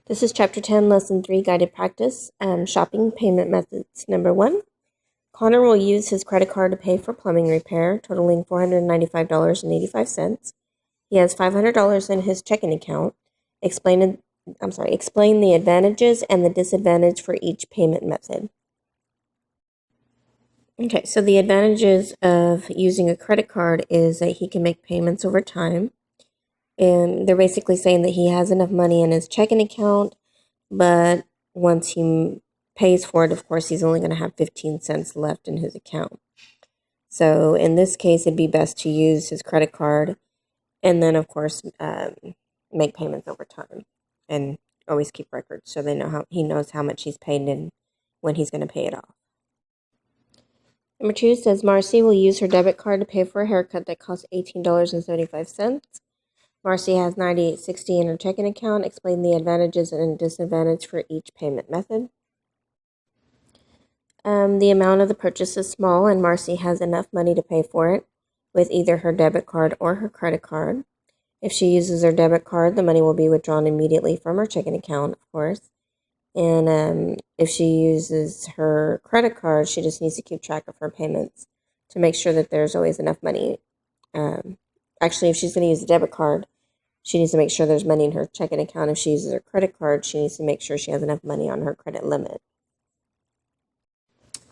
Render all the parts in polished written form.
This is Chapter 10, Lesson 3, Guided Practice, Shopping Payment Methods. Number 1, Connor will use his credit card to pay for plumbing repair, totaling $495.85. He has $500 in his checking account. Explain the advantages and the disadvantage for each payment method. Okay, so the advantages of using a credit card is that he can make payments over time. And they're basically saying that he has enough money in his checking account, but once he pays for it, of course, he's only going to have 15 cents left in his account. So in this case, it'd be best to use his credit card and then, of course, make payments over time and always keep records so he knows how much he's paid and when he's going to pay it off. Number 2 says Marcy will use her debit card to pay for a haircut that costs $18.75. Marcy has $98.60 in her checking account. Explain the advantages and disadvantages for each payment method. The amount of the purchase is small, and Marcy has enough money to pay for it with either her debit card or her credit card. If she uses her debit card, the money will be withdrawn immediately from her checking account, of course. And if she uses her credit card, she just needs to keep track of her payments to make sure that there's always enough money. Actually, if she's going to use a debit card, she needs to make sure there's money in her checking account. If she uses her credit card, she needs to make sure she has enough money on her credit limit.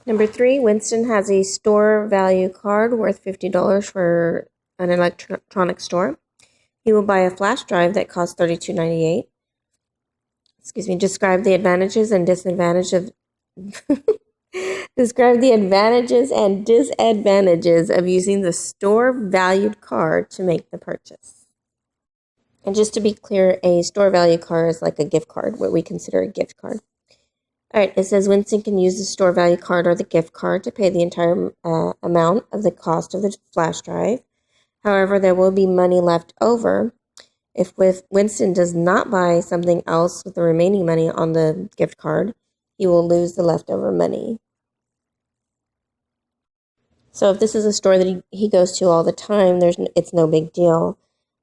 Number 3, Winston has a store value card worth $50 for an electronic store. He will buy a flash drive that costs $32.98. Describe the advantages and disadvantages of using the store valued card to make the purchase. And just to be clear, a store value card is like a gift card, what we consider a gift card. All right, it says Winston can use the store value card or the gift card to pay the entire amount of the cost of the flash drive. However, there will be money left over. If Winston does not buy something else with the remaining money on the gift card, he will lose the leftover money. So if this is a store that he goes to all the time, it's no big deal.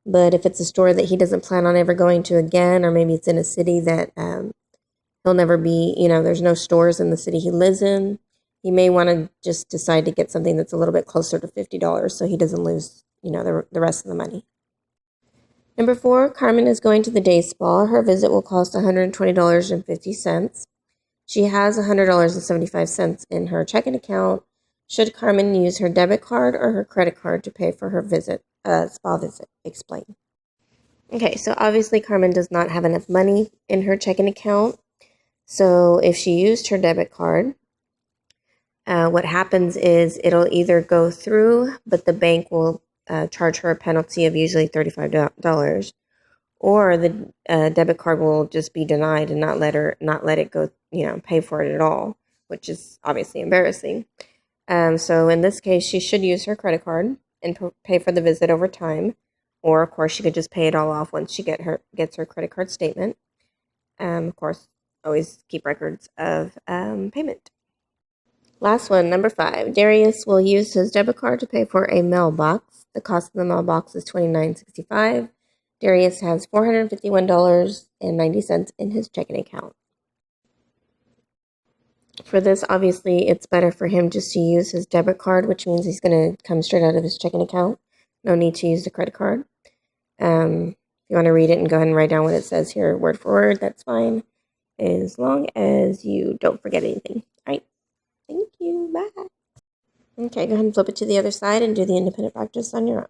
But if it's a store that he doesn't plan on ever going to again, or maybe it's in a city that he'll never be, there's no stores in the city he lives in, he may want to just decide to get something that's a little bit closer to $50 so he doesn't lose, the rest of the money. Number 4, Carmen is going to the day spa. Her visit will cost $120.50. She has $100.75 in her checking account. Should Carmen use her debit card or her credit card to pay for her spa visit? Explain. Okay, so obviously Carmen does not have enough money in her checking account. So if she used her debit card, what happens is it'll either go through, but the bank will charge her a penalty of usually $35, or the debit card will just be denied and not let it go, pay for it at all, which is obviously embarrassing. So in this case, she should use her credit card and pay for the visit over time, or of course she could just pay it all off once she gets her credit card statement. Of course, always keep records of payment. Last one, number 5. Darius will use his debit card to pay for a mailbox. The cost of the mailbox is $29.65. Darius has $451.90 in his checking account. For this, obviously, it's better for him just to use his debit card, which means he's going to come straight out of his checking account. No need to use the credit card. If you want to read it and go ahead and write down what it says here word for word, that's fine, as long as you don't forget anything. All right. Thank you. Bye. Okay, go ahead and flip it to the other side and do the independent practice on your own.